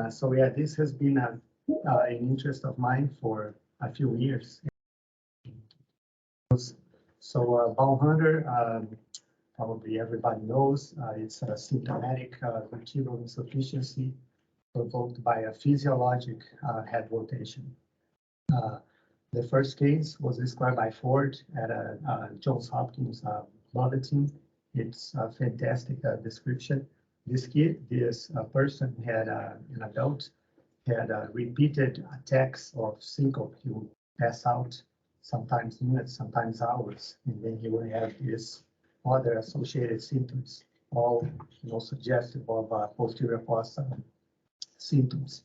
So yeah, this has been an interest of mine for a few years. So bowel hunger, probably everybody knows, it's a symptomatic vertebral insufficiency provoked by a physiologic head rotation. The first case was described by Ford at a Johns Hopkins bulletin. It's a fantastic description. This person had an adult had repeated attacks of syncope. He would pass out, sometimes minutes, sometimes hours, and then he would have these other associated symptoms, all suggestive of posterior fossa symptoms.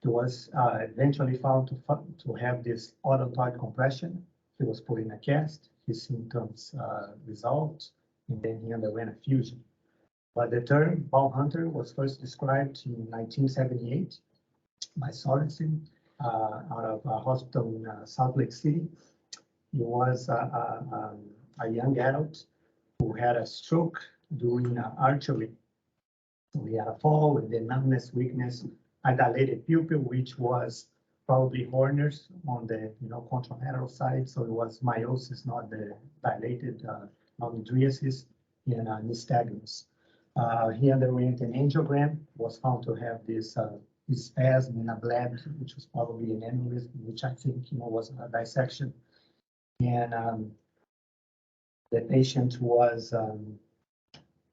He was eventually found to have this odontoid compression. He was put in a cast. His symptoms resolved, and then he underwent a fusion. But the term bowel hunter was first described in 1978 by Sorensen out of a hospital in Salt Lake City. He was a young adult who had a stroke during archery. So he had a fall and then numbness, weakness, a dilated pupil, which was probably Horner's on the contralateral side. So it was meiosis, not the dilated non-mydriasis, and nystagmus. He underwent an angiogram, was found to have this spasm in a bleb, which was probably an aneurysm, which I think was a dissection. And the patient was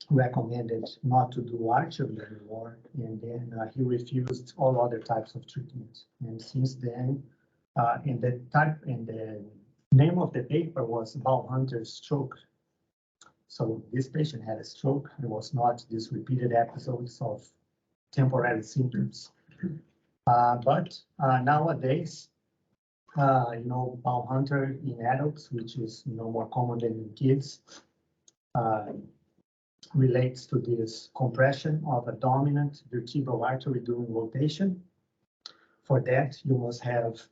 recommended not to do archery anymore, and then he refused all other types of treatment. And since then, and the name of the paper was Bowel Hunter's Stroke. So this patient had a stroke. It was not these repeated episodes of temporary symptoms. But nowadays, bowel hunter in adults, which is more common than in kids, relates to this compression of a dominant vertebral artery during rotation. For that, you must have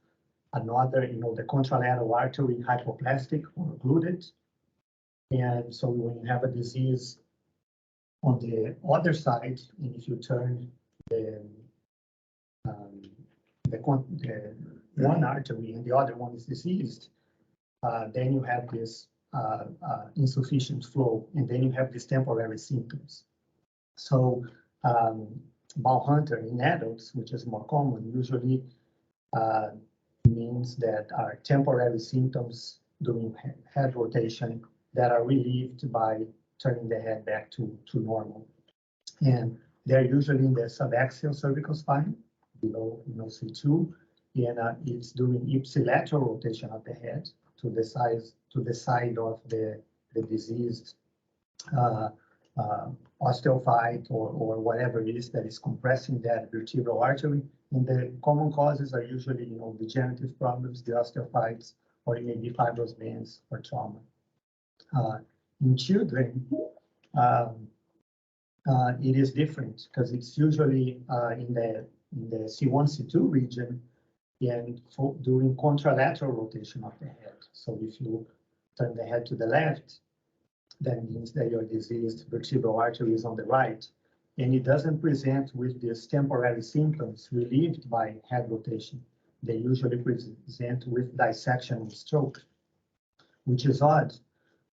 another, the contralateral artery hypoplastic or occluded. And so when you have a disease on the other side, and if you turn the one artery and the other one is diseased, then you have this insufficient flow, and then you have these temporary symptoms. So bowel hunter in adults, which is more common, usually means that are temporary symptoms during head rotation that are relieved by turning the head back to normal. And they're usually in the subaxial cervical spine, below C2, and it's during ipsilateral rotation of the head to the side of the diseased osteophyte or whatever it is that is compressing that vertebral artery. And the common causes are usually degenerative problems, the osteophytes, or it may be fibrous bands or trauma. In children, it is different because it's usually in the C1, C2 region and during contralateral rotation of the head. So if you turn the head to the left, that means that your diseased vertebral artery is on the right, and it doesn't present with these temporary symptoms relieved by head rotation. They usually present with dissection and stroke, which is odd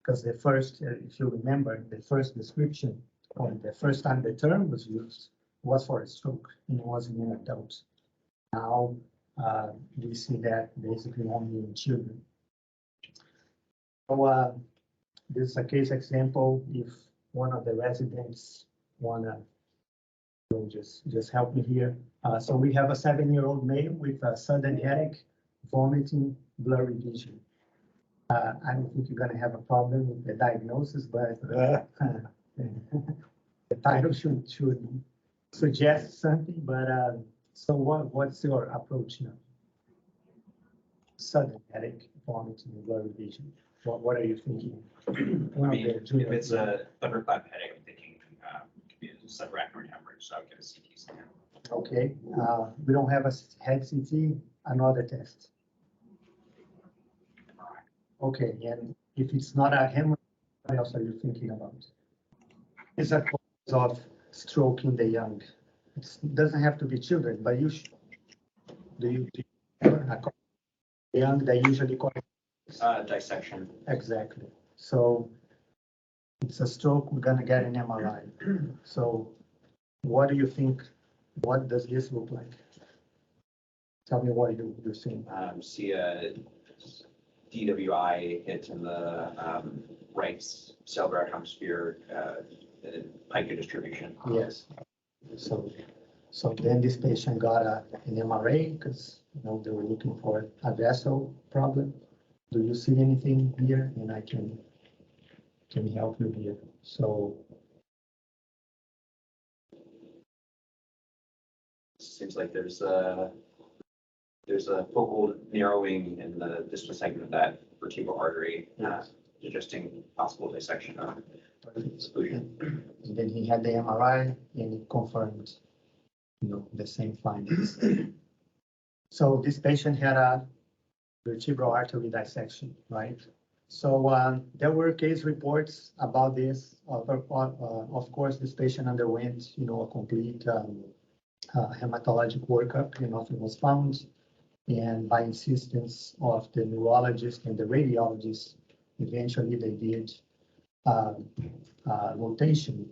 because the first, if you remember, the first description or the first time the term was used was for a stroke, and it was in an adult. Now we see that basically only in children. So this is a case example. If one of the residents wanna just help me here. So we have a 7-year-old male with a sudden headache, vomiting, blurry vision. I don't think you're going to have a problem with the diagnosis, but the title should suggest something. But so what's your approach now? Sudden headache, vomiting, and blurry vision. What are you thinking? If it's a thunderclap headache, I'm thinking it could be a subarachnoid hemorrhage, so I would get a CT scan. Okay, we don't have a head CT, another test. Okay, and if it's not a hemorrhage, what else are you thinking about? Is a cause of stroke in the young. It doesn't have to be children, but you should, do you young, they usually call it Dissection. exactly. So it's a stroke, we're gonna get an MRI. So what do you think, what does this look like? Tell me what you're seeing. See a DWI hit in the right cerebral hemisphere, pica distribution. Yes. So then this patient got an MRA because they were looking for a vessel problem. Do you see anything here? And I can help you here. So seems like there's a focal narrowing in the distal segment of that vertebral artery, suggesting possible dissection or exclusion. And then he had the MRI and it confirmed, the same findings. So this patient had a vertebral artery dissection, right? So there were case reports about this. Of course, this patient underwent, a complete hematologic workup, and nothing was found. And by insistence of the neurologist and the radiologist, eventually they did rotation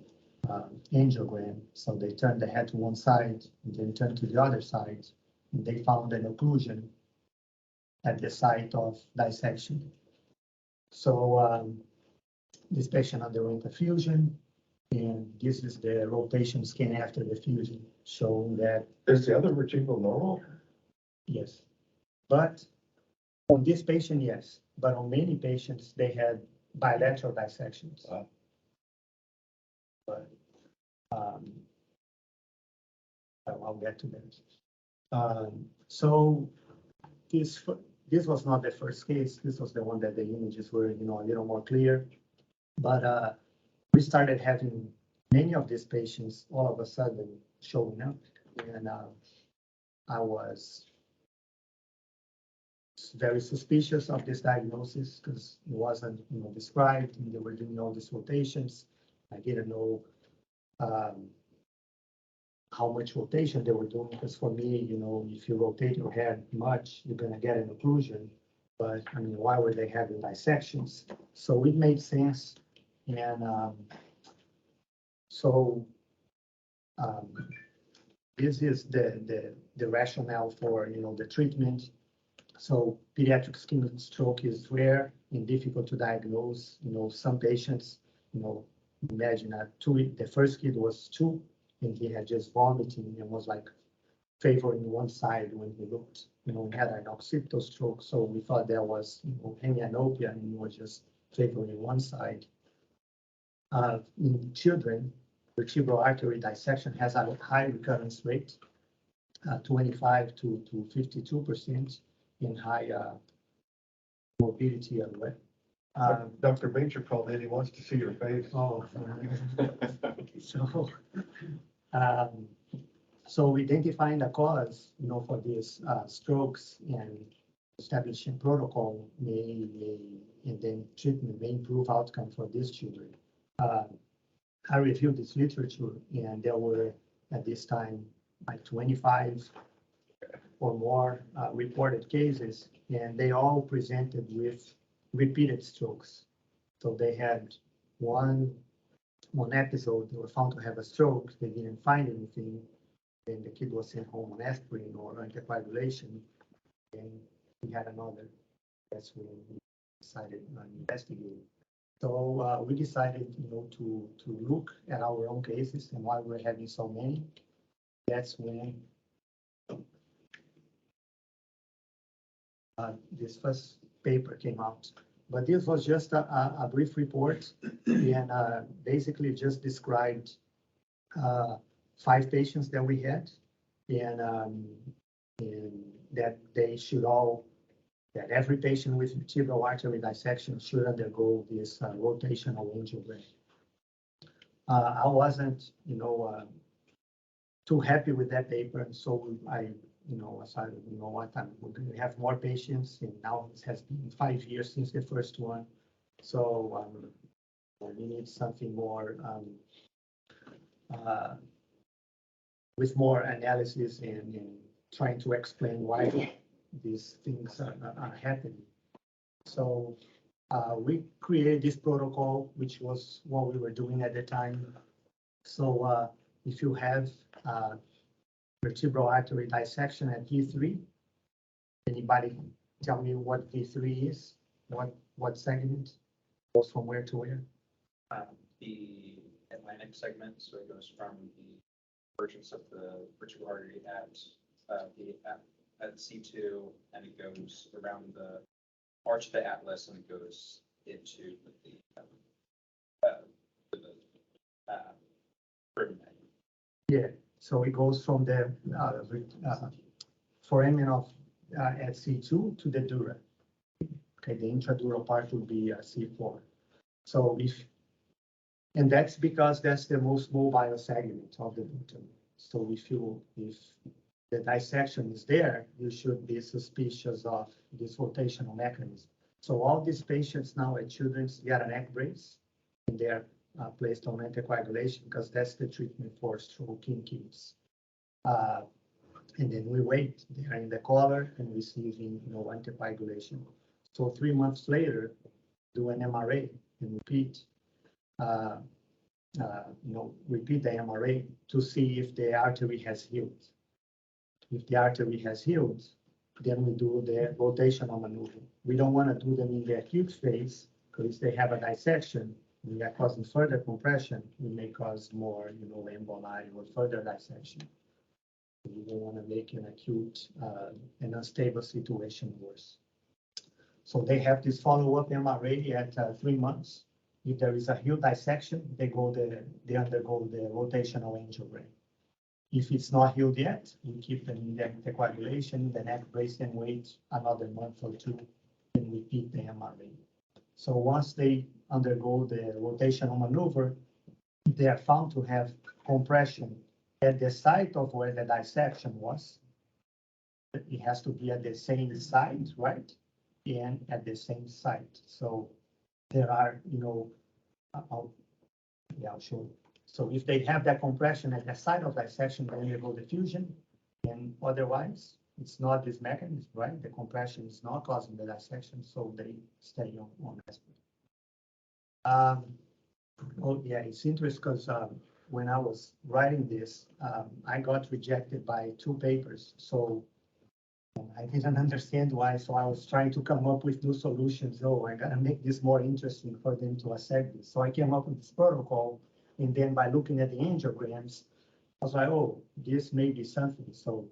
angiogram. So they turned the head to one side and then turned to the other side. And they found an occlusion at the site of dissection. So this patient underwent a fusion, and this is the rotation scan after the fusion, showing that. Is the other vertebral normal? Yes, but on this patient, yes, but on many patients, they had bilateral dissections. But I'll get to that. So this was not the first case. This was the one that the images were, a little more clear. But we started having many of these patients all of a sudden showing up, and I was very suspicious of this diagnosis because it wasn't, described, and they were doing all these rotations. I didn't know how much rotation they were doing, because for me, if you rotate your head much, you're gonna get an occlusion. But I mean, why were they having dissections? So it made sense, and this is the rationale for the treatment. So pediatric ischemic stroke is rare and difficult to diagnose. Some patients, imagine the first kid was 2 and he had just vomiting and was like favoring one side when he looked, he had an occipital stroke. So we thought there was, hemianopia, and he was just favoring one side. In children, vertebral artery dissection has a high recurrence rate, 25 to 52%, in high morbidity as well. Dr. Major called in, he wants to see your face. Oh, so identifying the cause, for these strokes and establishing protocol and then treatment may improve outcome for these children. I reviewed this literature, and there were at this time like 25 or more reported cases, and they all presented with repeated strokes. So they had one episode, they were found to have a stroke, they didn't find anything, and the kid was sent home on aspirin or anticoagulation, and we had another. That's when we decided on investigating. So we decided, to look at our own cases, and why we're having so many. That's when this first paper came out. But this was just a brief report, and basically just described 5 patients that we had, and that they should all, that every patient with vertebral artery dissection should undergo this rotational angiogram. I wasn't, too happy with that paper, and so I decided, what, we're going to have more patients, and now it has been 5 years since the first one, so we need something more with more analysis and trying to explain why these things are happening. So we created this protocol, which was what we were doing at the time. So if you have vertebral artery dissection at V3, anybody tell me what V3 is? What segment goes from where to where? The Atlantic segment, so it goes from the convergence of the vertebral artery at C2, and it goes around the arch of the atlas, and it goes into the Yeah, so it goes from the foramen of at C2 to the dura. Okay, the intradural part would be C4. So and that's because that's the most mobile segment of the victim. So if the dissection is there, you should be suspicious of this rotational mechanism. So all these patients now at Children's get a neck brace, and they're placed on anticoagulation because that's the treatment for stroke in kids. And then we wait. They are in the collar and receiving anticoagulation. So 3 months later, do an MRA and repeat. Repeat the MRA to see if the artery has healed. If the artery has healed, then we do the rotational maneuver. We don't want to do them in the acute phase because if they have a dissection, we are causing further compression. We may cause more, emboli or further dissection. We don't want to make an acute and unstable situation worse. So they have this follow-up MRA at 3 months. If there is a healed dissection, they undergo the rotational angiogram. If it's not healed yet, we keep them in the anticoagulation, the neck brace, and wait another month or two and repeat the MRA. So once they undergo the rotational maneuver, they are found to have compression at the site of where the dissection was. It has to be at the same site, right? And at the same site. So there are, I'll show. So if they have that compression at the site of dissection, then you go diffusion, and otherwise it's not this mechanism, right? The compression is not causing the dissection, so they stay on aspirin. Oh yeah, it's interesting because when I was writing this, I got rejected by 2 papers. So I didn't understand why, so I was trying to come up with new solutions. Oh, I gotta make this more interesting for them to accept this. So I came up with this protocol, and then by looking at the angiograms, I was like, oh, this may be something. So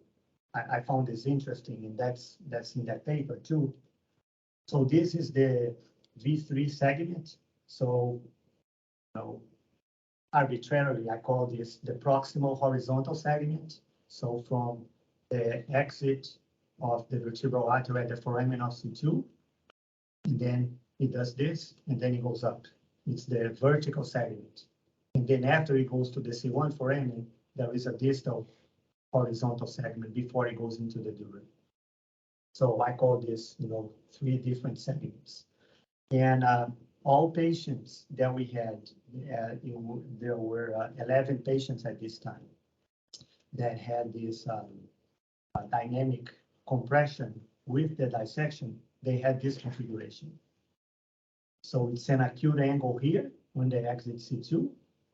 I found this interesting, and that's in that paper too. So this is the V3 segment. So, arbitrarily, I call this the proximal horizontal segment. So from the exit of the vertebral artery at the foramen of C2, and then it does this, and then it goes up. It's the vertical segment. And then after it goes to the C1 foramen, there is a distal horizontal segment before it goes into the dura. So I call this, 3 different segments. And all patients that we had, there were 11 patients at this time that had this dynamic compression with the dissection. They had this configuration. So it's an acute angle here when they exit C2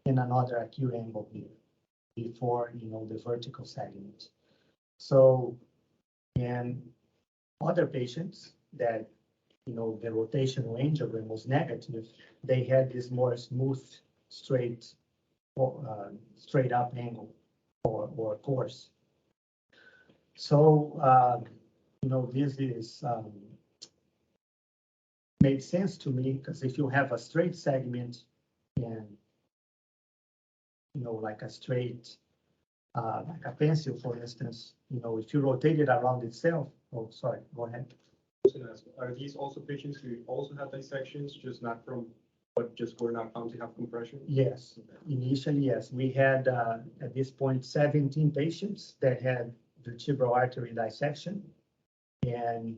and another acute angle here before, the vertical segment. So, and other patients that, the rotational angiogram was negative, they had this more smooth, straight up angle or course. So, this is made sense to me because if you have a straight segment and, like a straight, like a pencil, for instance, if you rotate it around itself, oh, sorry, go ahead. Are these also patients who also have dissections, just not from, but just were not found to have compression? Yes, initially, yes. We had, at this point, 17 patients that had vertebral artery dissection, and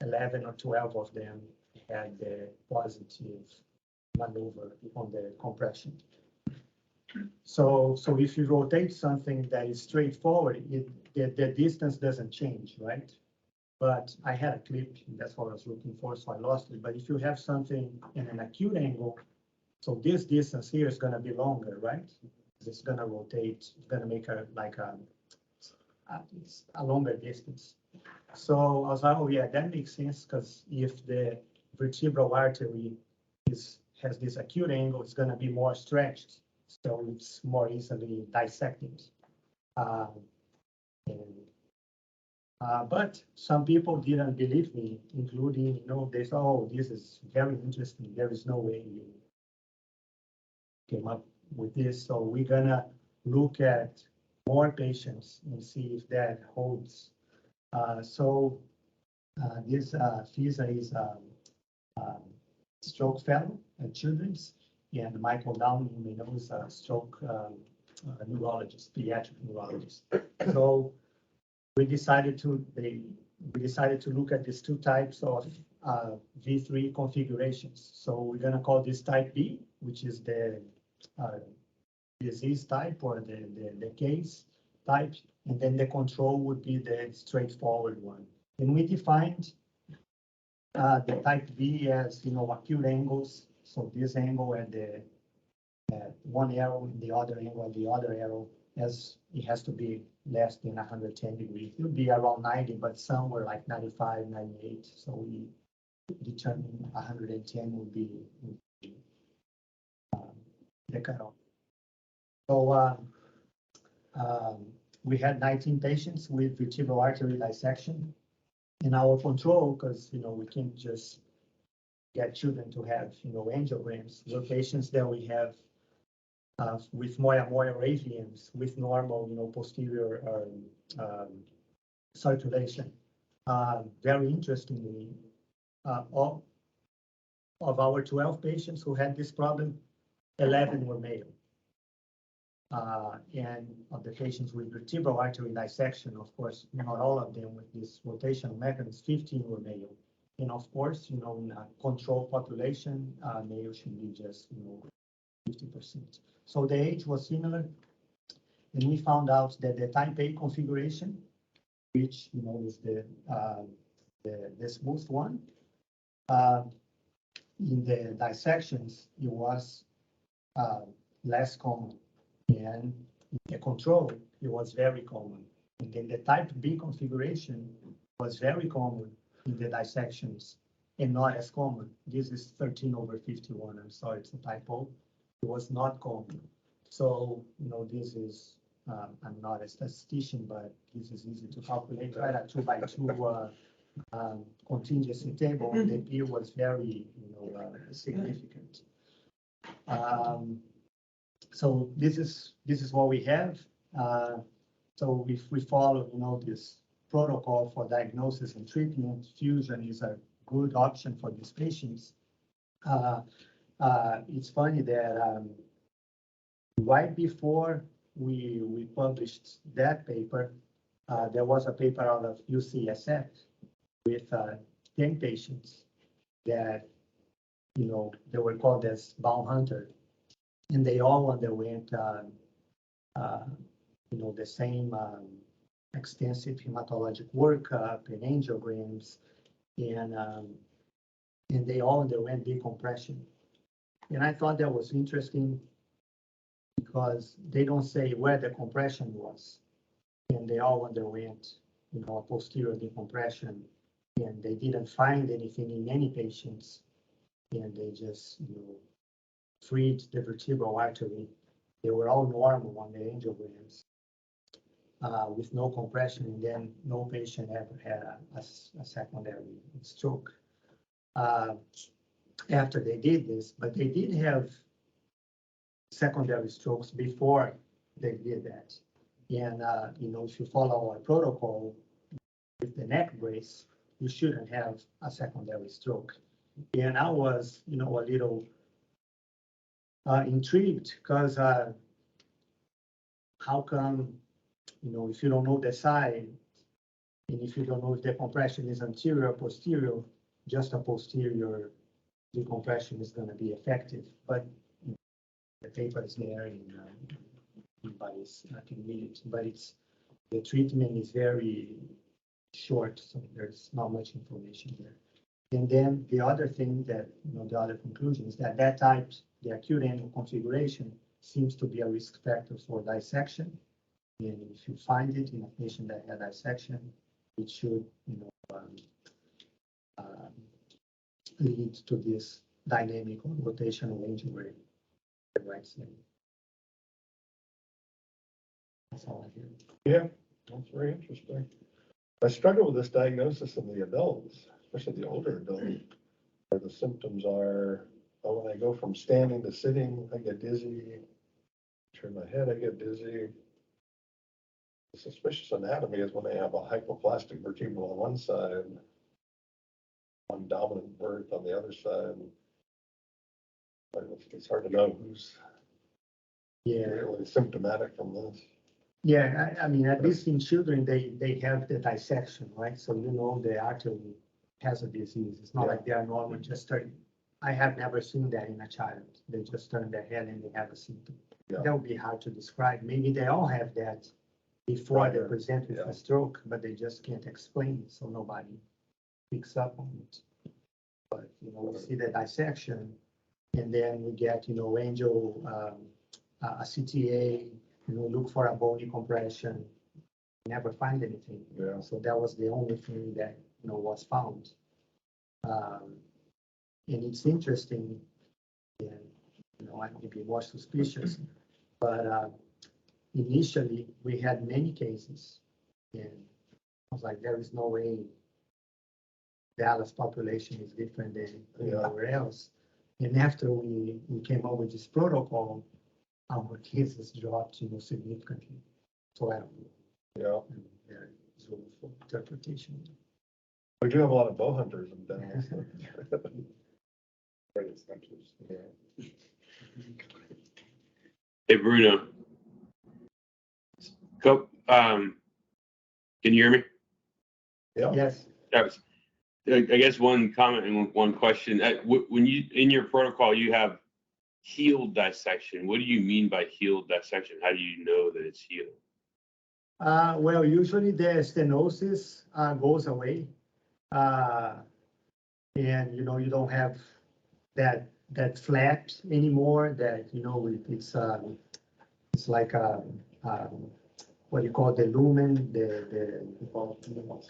11 or 12 of them had the positive maneuver on the compression. So if you rotate something that is straightforward, the distance doesn't change, right? But I had a clip, and that's what I was looking for, so I lost it. But if you have something in an acute angle, so this distance here is gonna be longer, right? It's gonna rotate, it's gonna make a longer distance. So I was like, oh yeah, that makes sense, because if the vertebral artery has this acute angle, it's gonna be more stretched, so it's more easily dissected. Um, but some people didn't believe me, including, they thought, oh, this is very interesting. There is no way you came up with this. So we're gonna look at more patients and see if that holds. This FISA is stroke fellow at Children's, and Michael Downey, you know, is a stroke neurologist, pediatric neurologist. So we decided to look at these two types of V3 configurations. So we're gonna call this type B, which is the disease type or the case type, and then the control would be the straightforward one. And we defined the type B as, acute angles. So this angle at one arrow, and the other angle at the other arrow, as it has to be less than 110 degrees. It would be around 90, but some were like 95, 98. So we determined 110 would be the cutoff. So we had 19 patients with vertebral artery dissection. In our control, because we can't just get children to have angiograms. The patients that we have with Moya AVMs with normal posterior circulation. Very interestingly, all of our 12 patients who had this problem, 11 were male. And of the patients with vertebral artery dissection, of course, not all of them with this rotational mechanism, 15 were male. And of course, in a control population, male should be just, 50%. So the age was similar. And we found out that the type A configuration, which, is the smooth one, in the dissections, it was less common. And the control, it was very common. And then the type B configuration was very common in the dissections and not as common. This is 13/51. I'm sorry, it's a typo. It was not common. So, this is, I'm not a statistician, but this is easy to calculate, right? A 2x2 contingency table, and the P was very, significant. So this is what we have. So if we follow, this protocol for diagnosis and treatment, fusion is a good option for these patients. It's funny that right before we published that paper, there was a paper out of UCSF with 10 patients that, they were called as bound hunter. And they all underwent, the same extensive hematologic workup and angiograms, and they all underwent decompression. And I thought that was interesting because they don't say where the compression was, and they all underwent, a posterior decompression, and they didn't find anything in any patients, and they just, freed the vertebral artery. They were all normal on the angiograms with no compression, and then no patient ever had a secondary stroke after they did this, but they did have secondary strokes before they did that. And, if you follow our protocol with the neck brace, you shouldn't have a secondary stroke. And I was, a little intrigued because how come, if you don't know the side, and if you don't know if the compression is anterior or posterior, just a posterior decompression is going to be effective. But the paper is there in anybody's, I can read it, but the treatment is very short, so there's not much information there. And then the other thing that, the other conclusion is that type, the acute angle configuration seems to be a risk factor for dissection. And if you find it in a patient that had dissection, it should, lead to this dynamic or rotational injury. Right. That's all I hear. Yeah, that's very interesting. I struggle with this diagnosis in the adults, especially the older adults, where the symptoms are, when I go from standing to sitting, I get dizzy. Turn my head, I get dizzy. The suspicious anatomy is when they have a hypoplastic vertebral on one side, one dominant vert on the other side. But it's hard to know who's really symptomatic from this. Yeah, I mean, at least in children, they have the dissection, right? So the artery has a disease. It's not like they are normal, just turn. I have never seen that in a child. They just turn their head and they have a symptom. Yeah. That would be hard to describe. Maybe they all have that before they present with a stroke, but they just can't explain it, so nobody picks up on it. But, we see the dissection, and then we get, angio, a CTA, look for a bony compression, never find anything. Yeah. So that was the only thing that, was found. And it's interesting, and, I may be more suspicious, but initially we had many cases, and I was like, there is no way Dallas population is different than anywhere else. And after we came up with this protocol, our cases dropped, significantly. So I don't know. Yeah. There is room for interpretation. We do have a lot of bow hunters in Dallas. Hey, Bruno. Can you hear me? Yeah. Yes. I guess one comment and one question. When you, in your protocol, you have healed dissection. What do you mean by healed dissection? How do you know that it's healed? Well, usually the stenosis goes away. And, you don't have that flap anymore that, it's like what you call the lumen, the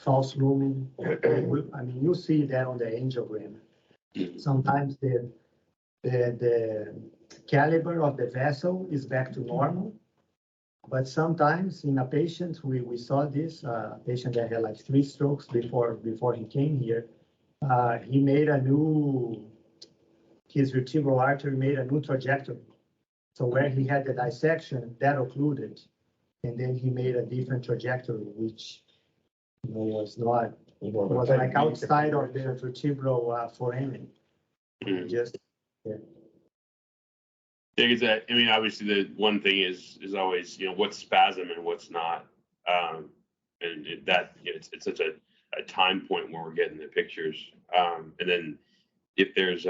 false lumen. I mean, you see that on the angiogram. Sometimes the caliber of the vessel is back to normal, but sometimes in a patient, we saw this, a patient that had like 3 strokes before he came here, he made his vertebral artery made a new trajectory. So where he had the dissection, that occluded, and then he made a different trajectory, which was like outside of the vertebral foramen. Just Is that, I mean, obviously the one thing is always, what's spasm and what's not. And it's such a time point where we're getting the pictures. And then if there's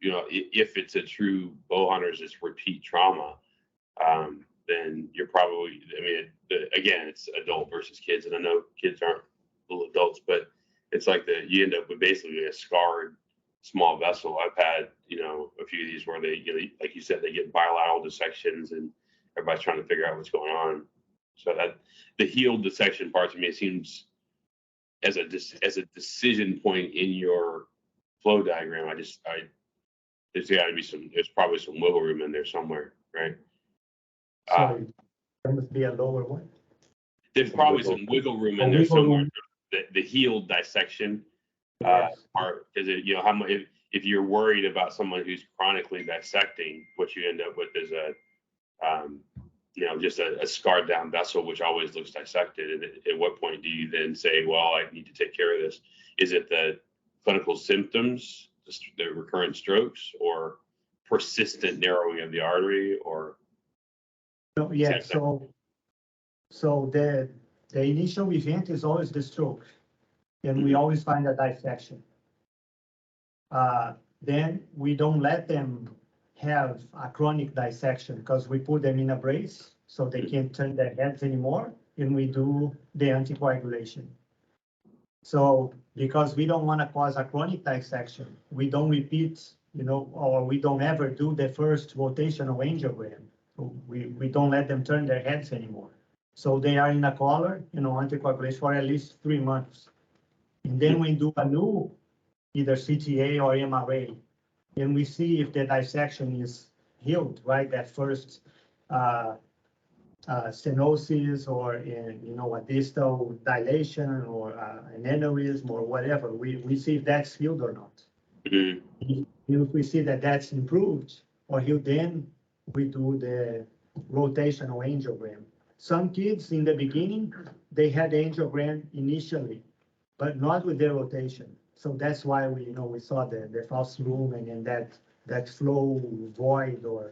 if it's a true bow hunters, it's repeat trauma, then you're probably, again, it's adult versus kids. And I know kids aren't little adults, but it's like you end up with basically a scarred small vessel. I've had, a few of these where they, like you said, they get bilateral dissections and everybody's trying to figure out what's going on. So that the healed dissection part to me, it seems as a decision point in your flow diagram, there's probably some wiggle room in there somewhere, right? So there must be a lower one. There's probably some wiggle room in there somewhere. The healed dissection part, because how much if you're worried about someone who's chronically dissecting, what you end up with is just a scarred down vessel, which always looks dissected. And at what point do you then say, well, I need to take care of this? Is it the clinical symptoms, the recurrent strokes, or persistent narrowing of the artery, or? No, yeah. So the initial event is always the stroke, and we always find a dissection. Then we don't let them have a chronic dissection because we put them in a brace so they can't turn their heads anymore, and we do the anticoagulation. So because we don't want to cause a chronic dissection, we don't repeat, or we don't ever do the first rotational angiogram. We don't let them turn their heads anymore. So they are in a collar, anticoagulation for at least 3 months. And then we do a new, either CTA or MRA, and we see if the dissection is healed, right? That first stenosis or a distal dilation or an aneurysm or whatever. We see if that's healed or not. Mm-hmm. If we see that that's improved or healed, then we do the rotational angiogram. Some kids in the beginning, they had angiogram initially, but not with the rotation. So that's why we saw the false lumen and that flow void, or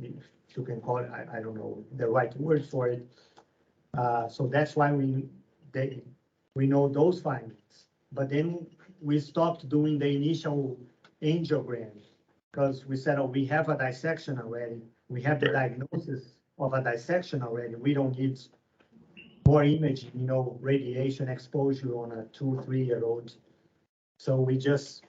if you can call it, I don't know the right word for it. So that's why we know those findings. But then we stopped doing the initial angiogram because we said, oh, we have a dissection already. We have the diagnosis of a dissection already. We don't need more imaging, radiation exposure on a 2-3-year-old. So we just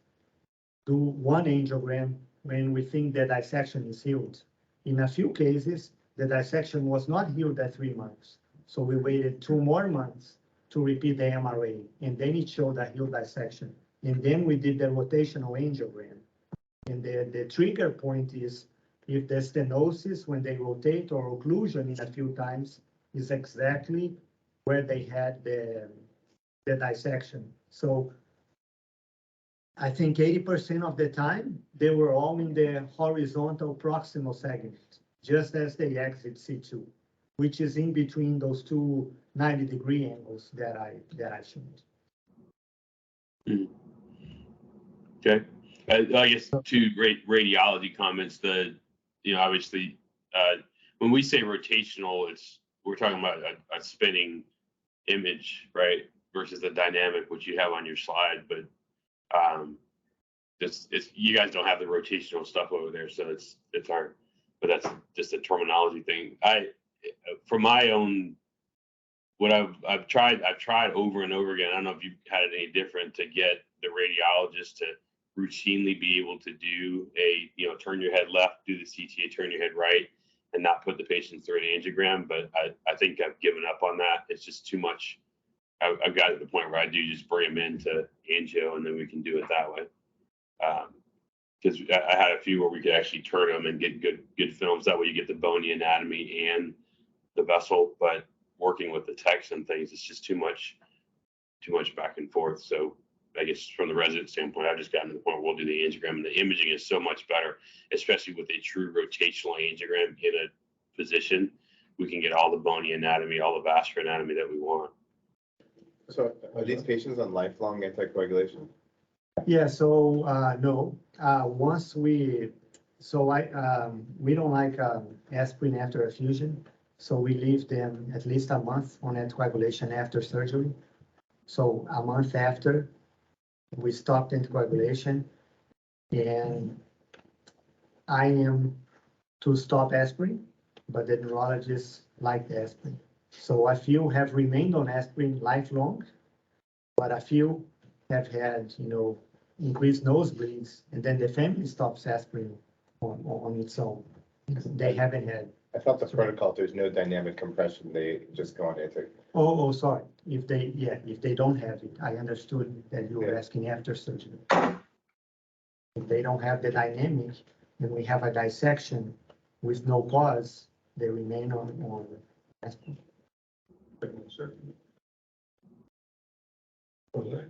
do one angiogram when we think the dissection is healed. In a few cases, the dissection was not healed at 3 months. So we waited 2 more months to repeat the MRA, and then it showed a healed dissection. And then we did the rotational angiogram. And the trigger point is if the stenosis, when they rotate, or occlusion in a few times, is exactly where they had the dissection. So I think 80% of the time, they were all in the horizontal proximal segment, just as they exit C2, which is in between those two 90-degree angles that I showed. Mm-hmm. Okay. I guess 2 great radiology comments. Obviously, when we say rotational, we're talking about a spinning image, right, versus the dynamic, which you have on your slide. But you guys don't have the rotational stuff over there, so it's hard. But that's just a terminology thing. For my own, what I've tried over and over again. I don't know if you've had it any different to get the radiologist to routinely be able to do turn your head left, do the CTA, turn your head right, and not put the patient through an angiogram. But I think I've given up on that. It's just too much. I've got to the point where I do just bring them into angio, and then we can do it that way. Because I had a few where we could actually turn them and get good films. That way you get the bony anatomy and the vessel. But working with the text and things, it's just too much back and forth. So I guess from the resident standpoint, I've just gotten to the point where we'll do the angiogram, and the imaging is so much better, especially with a true rotational angiogram in a position. We can get all the bony anatomy, all the vascular anatomy that we want. So are these patients on lifelong anticoagulation? Yeah, so no. We don't like aspirin after effusion, so we leave them at least a month on anticoagulation after surgery. So a month after, we stopped anticoagulation, and I am to stop aspirin, but the neurologists like the aspirin. So a few have remained on aspirin lifelong, but a few have had, increased nosebleeds, and then the family stops aspirin on its own. They haven't had. I thought the protocol, there's no dynamic compression, they just go on anti. Oh, sorry. If they don't have it, I understood that you were asking after surgery. If they don't have the dynamic, and we have a dissection with no cause, they remain on aspirin.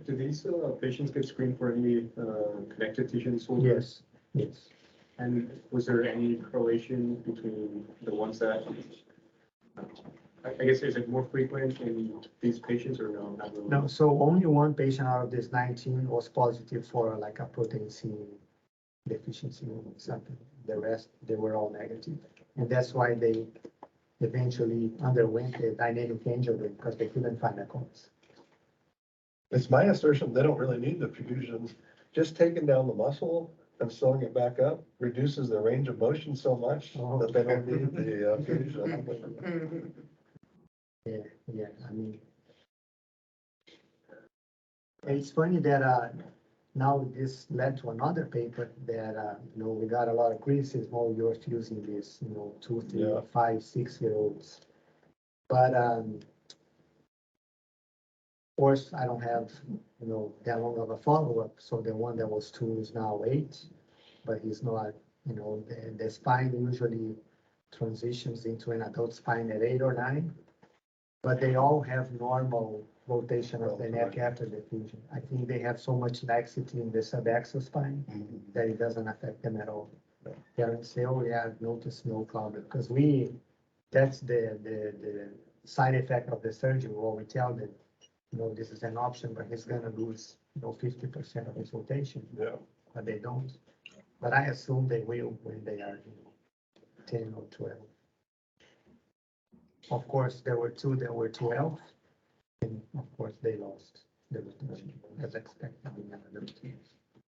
Do these patients get screened for any connective tissue disorder? Yes. And was there any correlation between the ones that, I guess, is it more frequent in these patients or no? Not really? No, so only one patient out of this 19 was positive for like a protein C deficiency or something. The rest, they were all negative. And that's why they eventually underwent the dynamic angiogram, because they couldn't find a cause. It's my assertion they don't really need the fusions. Just taking down the muscle and sewing it back up reduces the range of motion so much Oh. that they don't need the fusion. Yeah, I mean. It's funny that, now this led to another paper that, we got a lot of criticism, oh, you're fusing this, 2, 3, Yeah. 5, 6-year-olds. But, of course, I don't have, that long of a follow-up, so the one that was 2 is now 8, but he's not, the spine usually transitions into an adult spine at 8 or 9, but they all have normal rotation of the neck after the fusion. I think they have so much laxity in the subaxial spine that it doesn't affect them at all. Parents say, oh, yeah, I've noticed no problem, because that's the side effect of the surgery, where we tell them, this is an option, but he's gonna lose, 50% of his rotation, Yeah. but they don't. But I assume they will when they are, 10 or 12. Of course, there were 2 that were 12, and of course, they lost the rotation, as expected in other teams.